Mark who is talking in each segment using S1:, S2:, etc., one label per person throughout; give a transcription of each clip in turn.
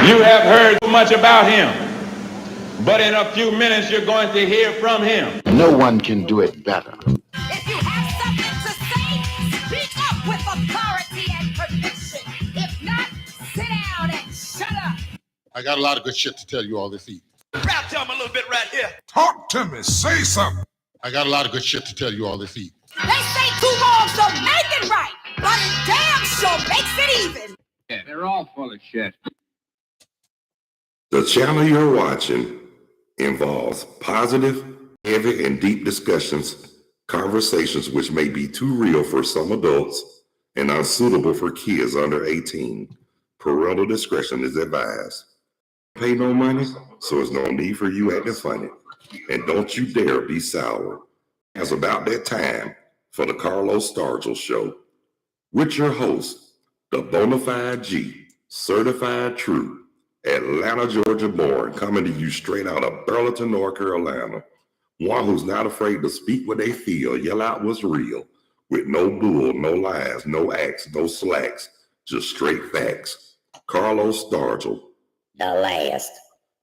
S1: You have heard so much about him, but in a few minutes you're going to hear from him.
S2: No one can do it better.
S3: If you have something to say, speak up with authority and conviction. If not, sit down and shut up.
S4: I got a lot of good shit to tell you all this evening.
S5: Rap to him a little bit right here.
S6: Talk to me. Say something.
S4: I got a lot of good shit to tell you all this evening.
S3: They say 2 wrongs don't make it right, but it damn sure makes it even.
S7: Yeah, they're all full of shit.
S8: The channel you're watching involves positive, heavy, and deep discussions, conversations which may be too real for some adults and unsuitable for kids under 18. Parental discretion is advised. Pay no money, so there's no need for you acting funny. And don't you dare be sour. It's about that time for the Carlos Stargell Show. With your host, the Bonafide G, certified true, Atlanta, Georgia born, coming to you straight out of Burlington, North Carolina. One who's not afraid to speak what they feel, yell out what's real, with no bull, no lies, no acts, no slacks, just straight facts. Carlos Stargell.
S9: The last.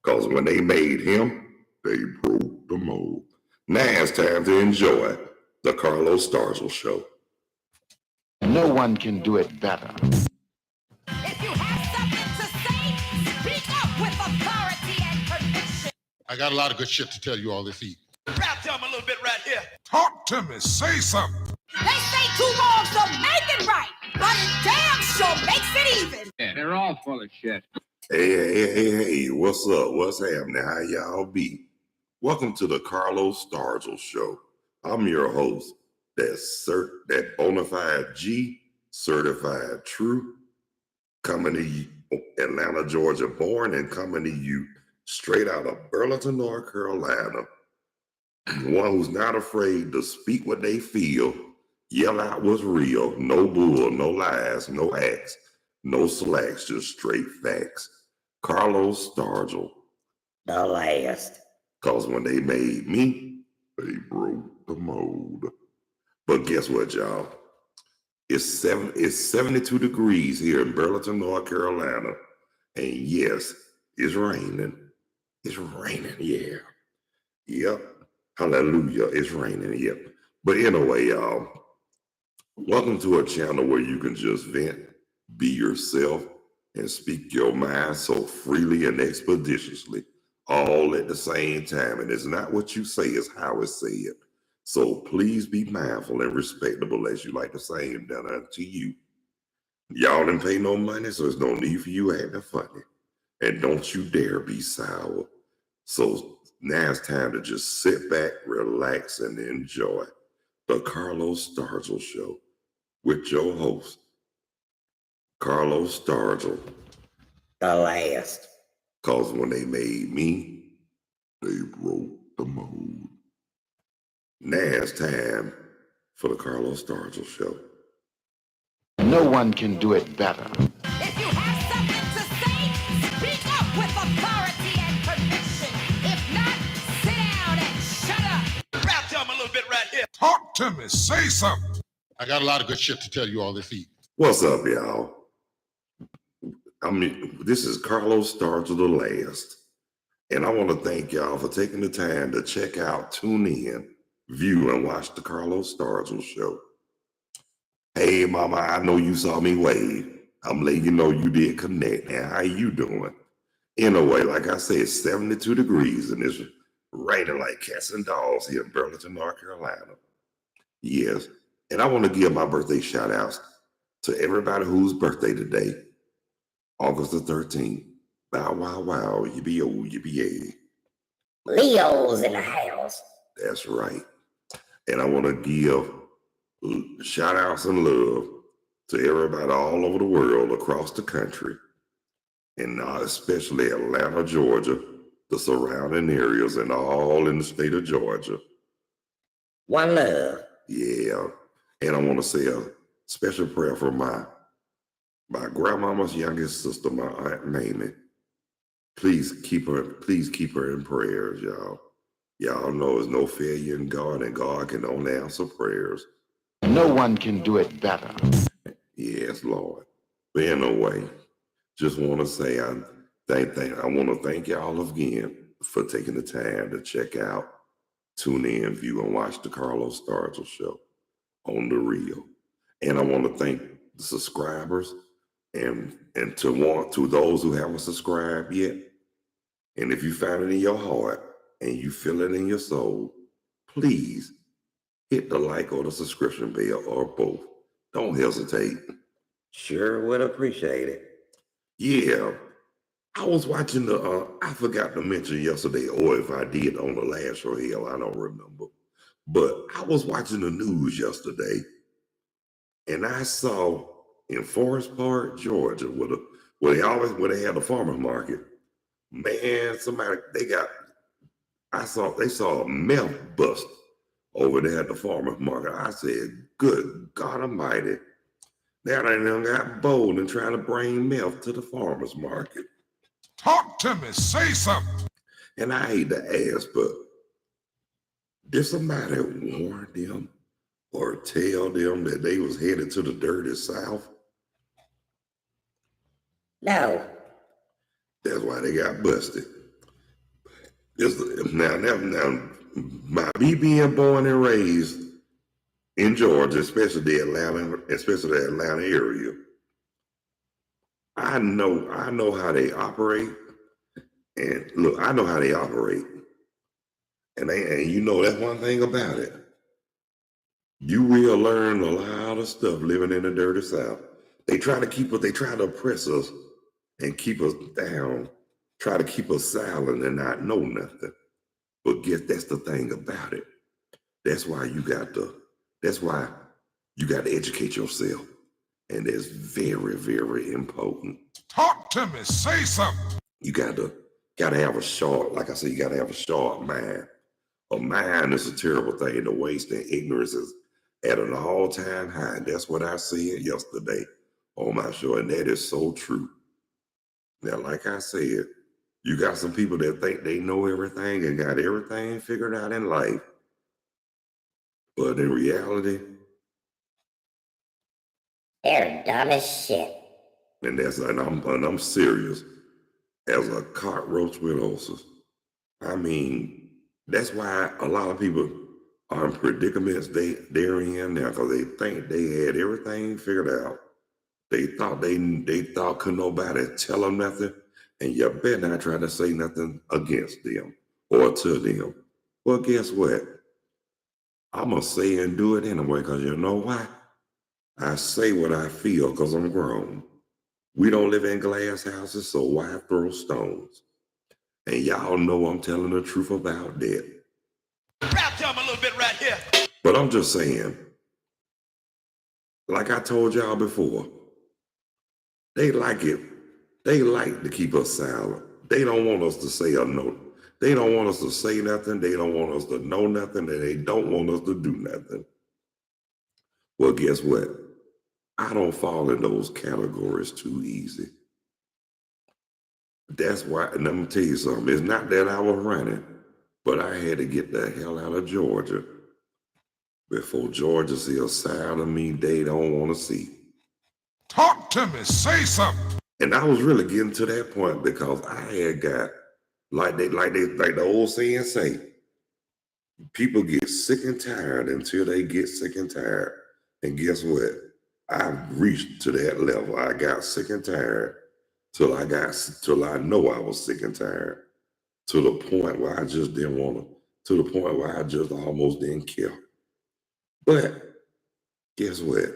S8: Because when they made him, they broke the mold. Now it's time to enjoy the Carlos Stargell Show.
S2: No one can do it better.
S3: If you have something to say, speak up with authority and conviction.
S4: I got a lot of good shit to tell you all this evening.
S5: Rap to him a little bit right here.
S6: Talk to me. Say something.
S3: They say 2 wrongs don't make it right, but it damn sure makes it even.
S7: Yeah, they're all full of shit.
S8: Hey, what's up? What's happening? How y'all be? Welcome to the Carlos Stargell Show. I'm your host, that Bonafide G, certified true, coming to you, Atlanta, Georgia born, and coming to you straight out of Burlington, North Carolina. One who's not afraid to speak what they feel, yell out what's real, no bull, no lies, no acts, no slacks, just straight facts. Carlos Stargell.
S9: The last.
S8: Because when they made me, they broke the mold. But guess what, y'all? It's 72 degrees here in Burlington, North Carolina. And yes, it's raining. It's raining, yeah. Yep. Hallelujah. It's raining, yep. But anyway, y'all, welcome to a channel where you can just vent, be yourself, and speak your mind so freely and expeditiously, all at the same time. And it's not what you say, it's how it's said. So please be mindful and respectable as you like the same done unto you. Y'all didn't pay no money, so there's no need for you acting funny. And don't you dare be sour. So now it's time to just sit back, relax, and enjoy the Carlos Stargell Show with your host, Carlos Stargell.
S9: The last.
S8: Because when they made me, they broke the mold. Now it's time for the Carlos Stargell Show.
S2: No one can do it better.
S3: If you have something to say, speak up with authority and conviction. If not, sit down and shut up.
S5: Rap to him a little bit right here.
S6: Talk to me. Say something.
S4: I got a lot of good shit to tell you all this evening.
S8: What's up, y'all? This is Carlos Stargell the last. And I want to thank y'all for taking the time to check out, tune in, view, and watch the Carlos Stargell Show. Hey, mama, I know you saw me wave. I'm letting you know you did connect. And how you doing? Anyway, like I said, it's 72 degrees and it's raining like cats and dogs here in Burlington, North Carolina. Yes. And I want to give my birthday shout outs to everybody whose birthday today, August the 13th. Bow, wow, wow, yippee-oh, yippee-yay.
S9: Leo's in the house.
S8: That's right. And I want to give shout outs and love to everybody all over the world, across the country, and especially Atlanta, Georgia, the surrounding areas, and all in the state of Georgia.
S9: One love.
S8: Yeah. And I want to say a special prayer for my grandmama's youngest sister, my Aunt Mamie. Please keep her in prayers, y'all. Y'all know there's no failure in God, and God can only answer prayers.
S2: No one can do it better.
S8: Yes, Lord. But anyway, just want to say I want to thank y'all again for taking the time to check out, tune in, view, and watch the Carlos Stargell Show on the Real. And I want to thank the subscribers and to those who haven't subscribed yet. And if you find it in your heart and you feel it in your soul, please hit the like or the subscription bell or both. Don't hesitate.
S9: Sure would appreciate it.
S8: Yeah, I was watching I forgot to mention yesterday, or if I did on the last show, hell, I don't remember. But I was watching the news yesterday, and I saw in Forest Park, Georgia, where they had the farmers market. Man, they saw a meth bust over there at the farmers market. I said, good God Almighty. Now they done got bold and trying to bring meth to the farmers market.
S6: Talk to me. Say something.
S8: And I hate to ask, but did somebody warn them or tell them that they was headed to the dirty South?
S9: No.
S8: That's why they got busted. Now, me being born and raised in Georgia, especially the Atlanta area, I know how they operate. And look, I know how they operate. And you know that's one thing about it. You will learn a lot of stuff living in the dirty South. They try to oppress us and keep us down, try to keep us silent and not know nothing. But that's the thing about it. That's why you got to educate yourself. And that's very, very important.
S6: Talk to me. Say something.
S8: You gotta have a sharp, like I said, you gotta have a sharp mind. A mind is a terrible thing. The waste and ignorance is at an all-time high. That's what I said yesterday on my show, and that is so true. Now, like I said, you got some people that think they know everything and got everything figured out in life. But in reality,
S9: They're dumb as shit.
S8: and I'm serious, as a cockroach with ulcers. I mean, that's why a lot of people are in predicaments they're in now, because they think they had everything figured out. They thought could nobody tell them nothing, and you better not try to say nothing against them or to them. Well, guess what? I'm gonna say and do it anyway, because you know why? I say what I feel because I'm grown. We don't live in glass houses, so why throw stones? And y'all know I'm telling the truth about that.
S5: Rap to him a little bit right here.
S8: But I'm just saying, like I told y'all before, they like it. They like to keep us silent. They don't want us to say a no. They don't want us to say nothing. They don't want us to know nothing. And they don't want us to do nothing. Well, guess what? I don't fall in those categories too easy. That's why, and I'm gonna tell you something. It's not that I was running, but I had to get the hell out of Georgia before Georgia see a side of me they don't want to see.
S6: Talk to me. Say something.
S8: And I was really getting to that point because I had got, like the old saying say, people get sick and tired until they get sick and tired. And guess what? I've reached to that level. I got sick and tired till I know I was sick and tired, to the point where I just didn't want to the point where I just almost didn't care. But guess what?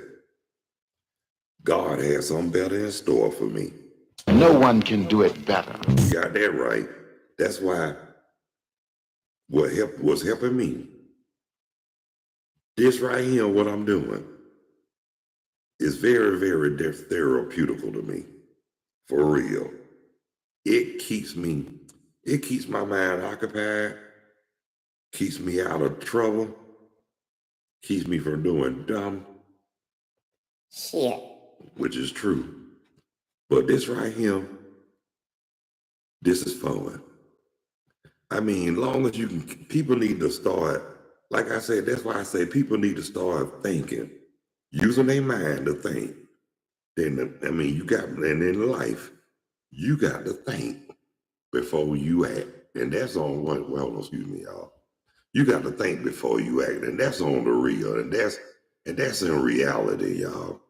S8: God had something better in store for me.
S2: No one can do it better.
S8: You got that right. That's why what's helping me, this right here, what I'm doing, is very, very therapeutical to me. For real. It keeps my mind occupied, keeps me out of trouble, keeps me from doing dumb
S9: Shit.
S8: which is true. But this right here, this is fun. I mean, long as you can, people need to start, like I said, that's why I say people need to start thinking, using their mind to think. Then, I mean, and in life, You got to think before you act. And that's on one, well, excuse me, y'all. You got to think before you act. And that's on the real. And that's in reality, y'all.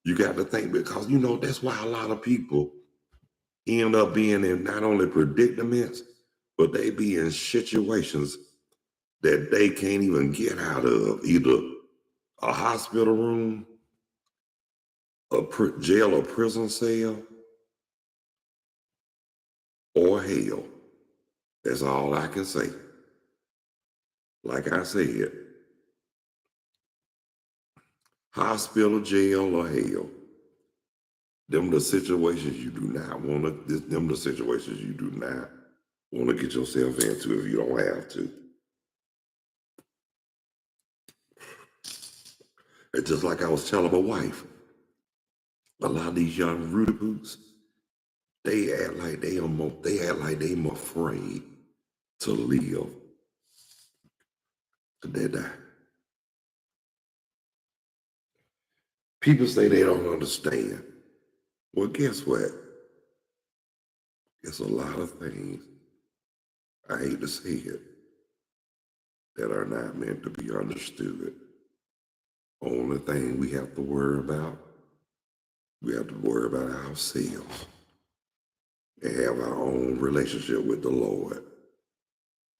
S8: You got to think because, you know, that's why a lot of people end up being in not only predicaments, but they be in situations that they can't even get out of, either a hospital room, a jail or prison cell, or hell. That's all I can say. Like I said, hospital, jail, or hell. Them the situations you do not want to, them the situations you do not want to get yourself into if you don't have to. It's just like I was telling my wife, a lot of these young Rudy Boots, they act like they more afraid to live than they die. People say they don't understand. Well, guess what? It's a lot of things, I hate to say it, that are not meant to be understood. Only thing we have to worry about, we have to worry about ourselves and have our own relationship with the Lord.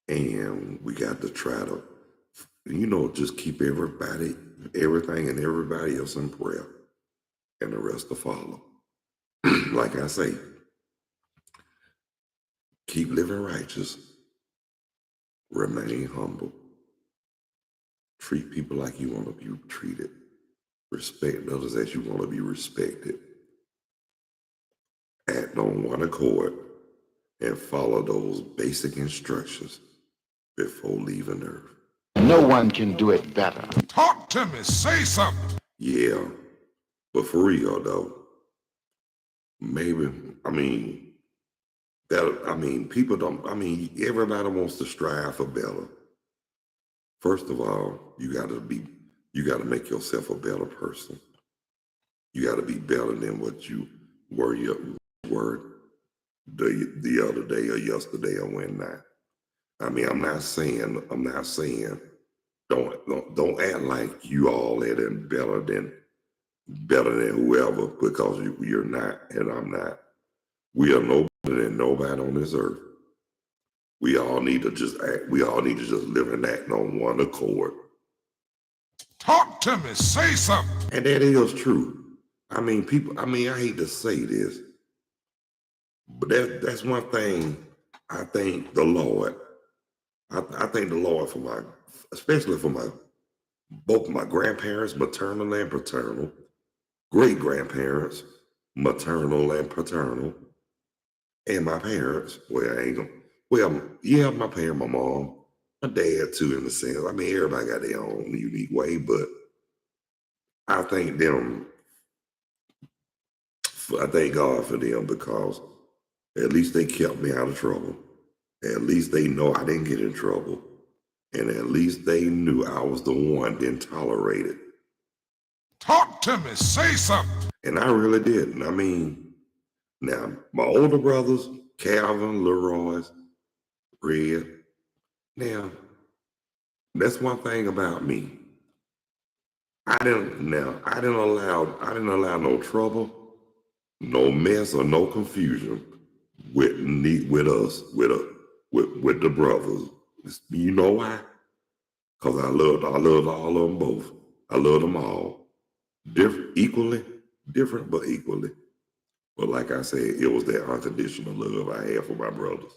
S8: And we got to try to, you know, just keep everything and everybody else in prayer, and the rest to follow. Like I say, keep living righteous, remain humble, treat people like you want to be treated, respect others as you want to be respected, act on one accord, and follow those basic instructions before leaving Earth.
S2: No one can do it better.
S6: Talk to me. Say something.
S8: Yeah, but for real though, maybe, people don't, everybody wants to strive for better. First of all, you got to make yourself a better person. You got to be better than what you were the other day or yesterday or when not. I'm not saying don't act like you all that and better than whoever, because you're not and I'm not. We are no better than nobody on this earth. We all need to just act. We all need to just live and act on one accord.
S6: Talk to me. Say something.
S8: And that is true. I hate to say this, but that's one thing I thank the Lord. I thank the Lord for especially for both my grandparents, maternal and paternal, great grandparents, maternal and paternal, and my parents. My parents, my mom, my dad too, in a sense. Everybody got their own unique way, but I thank them. I thank God for them because at least they kept me out of trouble. At least they know I didn't get in trouble. And at least they knew I was the one didn't tolerate it.
S6: Talk to me. Say something.
S8: And I really didn't. Now, my older brothers, Calvin, Leroy's, Red. Now, that's one thing about me. I didn't allow no trouble, no mess, or no confusion with the brothers. You know why? Because I loved all of them both. I loved them all. Different but equally. But like I said, it was that unconditional love I had for my brothers.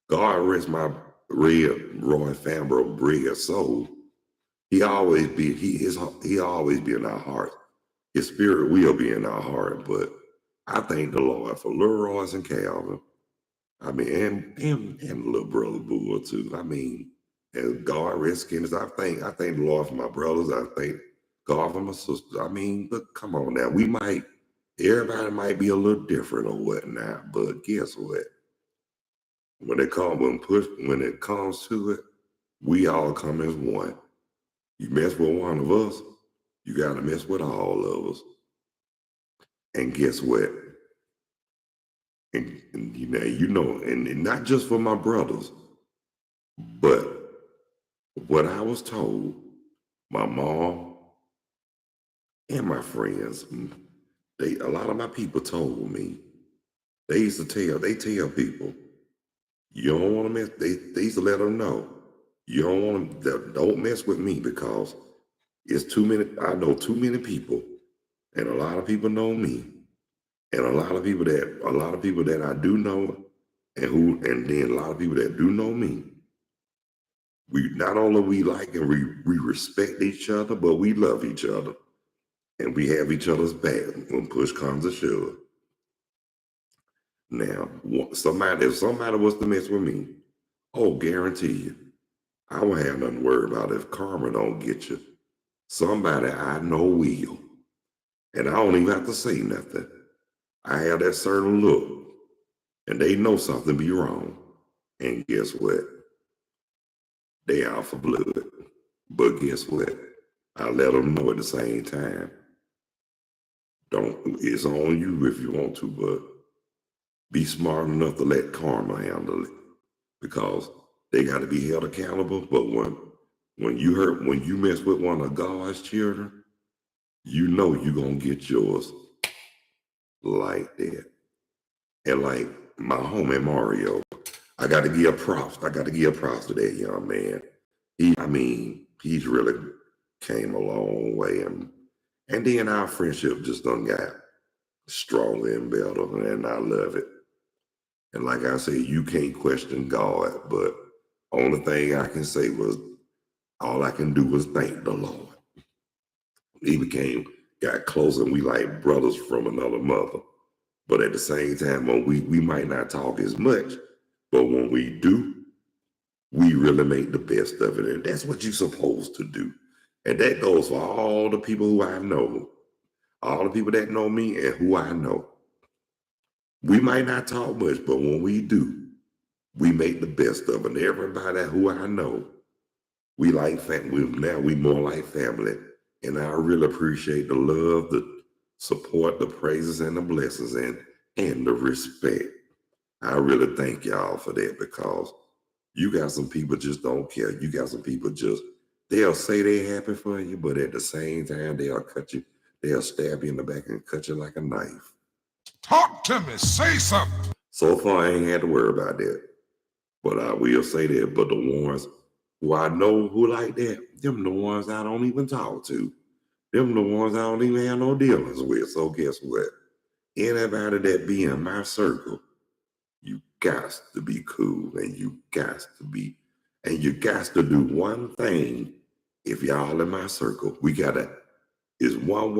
S8: God rest my Roy Fambro Red soul. He always be in our heart. His spirit will be in our heart. But I thank the Lord for Little Royce and Calvin. And little brother Bull too. And God rest his. I thank the Lord for my brothers. I thank God for my sister. But come on now. Everybody might be a little different or whatnot, but guess what? When it comes to it, we all come as one. You mess with one of us, you gotta mess with all of us. And guess what? And and not just for my brothers, but what I was told, my mom and my friends, a lot of my people told me, they tell people, you don't want to mess, they used to let them know, you don't mess with me because it's too many, I know too many people, and a lot of people know me, and a lot of people that I do know, and then a lot of people that do know me. We not only we like and we respect each other, but we love each other, and we have each other's back when push comes to shove. Now, if somebody was to mess with me, oh, guarantee you, I won't have nothing to worry about if karma don't get you. Somebody I know will, and I don't even have to say nothing. I have that certain look, and they know something be wrong, and guess what? They out for blood. But guess what? I let them know at the same time. It's on you if you want to, but be smart enough to let karma handle it, because they got to be held accountable. But when you mess with one of God's children, you know you're gonna get yours like that. And like my homie Mario, I got to give props. I got to give props to that young man. He's really came a long way, and then our friendship just done got stronger and better, and I love it. And like I say, you can't question God, but only thing I can say was, all I can do was thank the Lord. He got closer, and we like brothers from another mother. But at the same time, when we might not talk as much, but when we do, we really make the best of it. And that's what you're supposed to do. And that goes for all the people who I know, all the people that know me and who I know. We might not talk much, but when we do, we make the best of it. And everybody who I know, we like family. Now we more like family. And I really appreciate the love, the support, the praises, and the blessings, and the respect. I really thank y'all for that, because you got some people just don't care. You got some people they'll say they're happy for you, but at the same time, they'll stab you in the back and cut you like a knife.
S6: Talk to me. Say something.
S8: So far, I ain't had to worry about that. But I will say that, but the ones who I know who like that, them the ones I don't even talk to. Them the ones I don't even have no dealings with. So guess what? Anybody that be in my circle, you got to be cool, and you got to do one thing. If y'all in my circle, it's one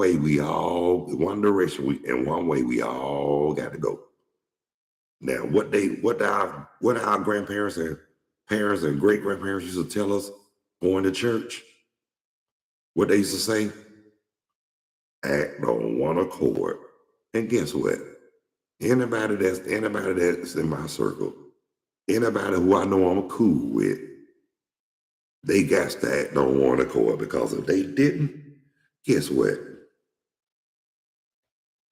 S8: direction, and one way we all got to go. Now, what our grandparents and parents and great grandparents used to tell us going to church, what they used to say, act on one accord. And guess what? Anybody that's in my circle, anybody who I know I'm cool with, they got to act on one accord, because if they didn't, guess what?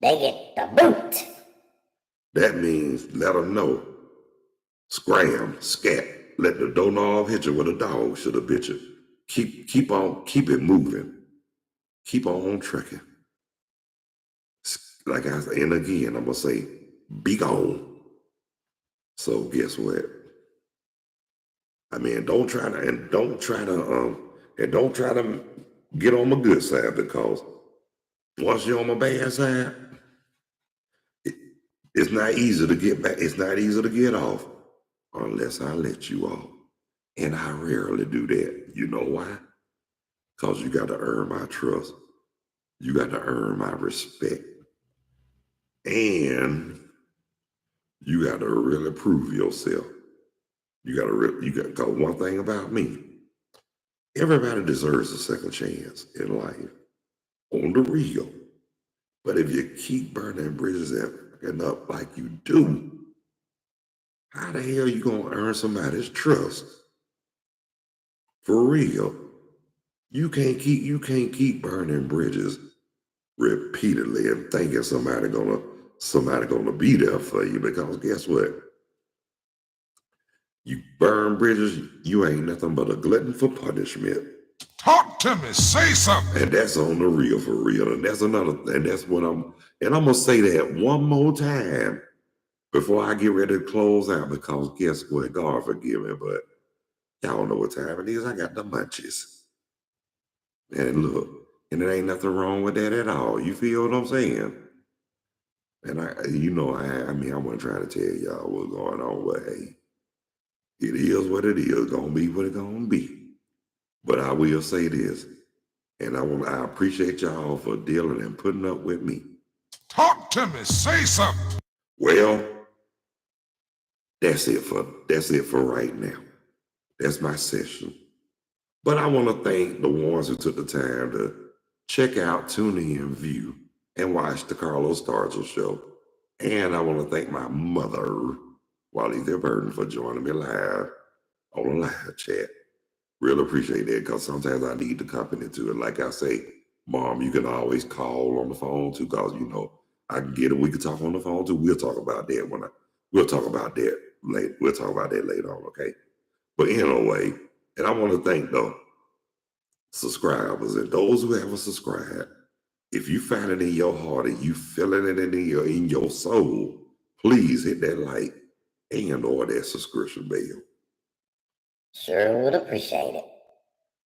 S9: They get the boot.
S8: That means let them know. Scram, scat, let the doorknob hit you with a dog should have bit you. Keep it moving. Keep on trucking. Like I said, and again, I'm gonna say, be gone. So guess what? I mean, don't try to get on my good side, because once you're on my bad side, it's not easy to get back. It's not easy to get off unless I let you off. And I rarely do that. You know why? Because you got to earn my trust. You got to earn my respect. And you got to really prove yourself. Because one thing about me, everybody deserves a second chance in life, on the real. But if you keep burning bridges and up like you do, how the hell you gonna earn somebody's trust? For real. You can't keep burning bridges repeatedly and thinking somebody gonna somebody gonna be there for you, because guess what? You burn bridges, you ain't nothing but a glutton for punishment.
S6: Talk to me. Say something.
S8: And that's on the real, for real. And that's another thing. That's what and I'm gonna say that one more time before I get ready to close out, because guess what? God forgive me, but y'all know what time it is. I got the munchies. And look, and there ain't nothing wrong with that at all. You feel what I'm saying? And I mean, I wasn't trying to tell y'all what's going on, but hey, it is what it is. Gonna be what it gonna be. But I will say this, and I appreciate y'all for dealing and putting up with me.
S6: Talk to me. Say something.
S8: Well, that's it for right now. That's my session. But I want to thank the ones who took the time to check out, tune in, view, and watch the Carlos Stargell show. And I want to thank my mother, Walita Burton, for joining me live on the live chat. Really appreciate that, because sometimes I need the company too. And like I say, Mom, you can always call on the phone too, because I can get it. We can talk on the phone too. We'll talk about that we'll talk about that later. We'll talk about that later on, okay? But anyway, and I want to thank the subscribers and those who haven't subscribed. If you find it in your heart and you feeling it in your soul, please hit that like and or that subscription bell.
S9: Sure would appreciate it.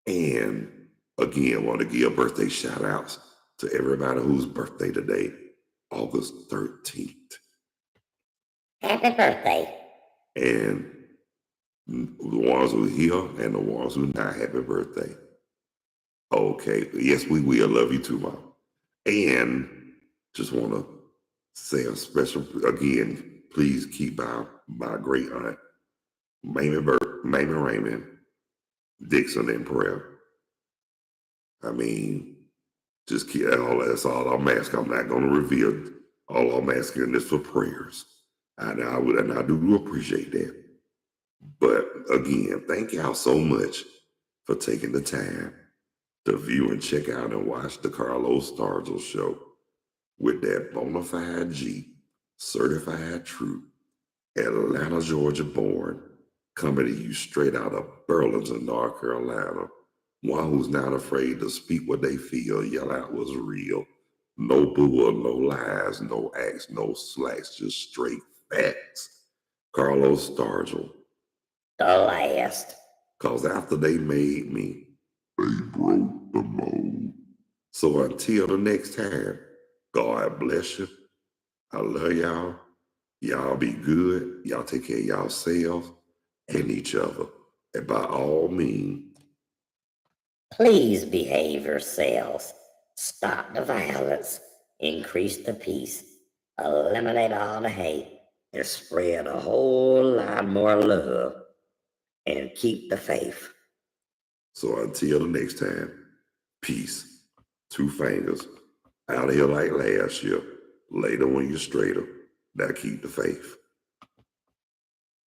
S8: And again, want to give birthday shout outs to everybody whose birthday today, August 13th.
S9: Happy birthday.
S8: And the ones who are here and the ones who not, happy birthday. Okay, yes, we will. Love you too, Mom. And just want to say a special, again, please keep my great aunt, Mamie Raymond Dixon in prayer. I mean, just keep that's all I'm asking. I'm not going to reveal. All I'm asking is for prayers. And I do appreciate that. But again, thank y'all so much for taking the time to view and check out and watch the Carlos Stargell show with that bona fide G, certified true, Atlanta, Georgia born, coming to you straight out of Burlington, North Carolina. One who's not afraid to speak what they feel, yell out what's real. No bull, no lies, no acts, no slacks, just straight facts. Carlos Stargell.
S9: The last.
S8: Because after they made me, they broke the mold. So until the next time, God bless you. I love y'all. Y'all be good. Y'all take care of yourselves and each other. And by all means,
S9: Please behave yourselves. Stop the violence. Increase the peace. Eliminate all the hate. And spread a whole lot more love. And keep the faith.
S8: so until the next time, peace. 2 fingers. Out of here like last year. Later when you're straighter. Now keep the faith.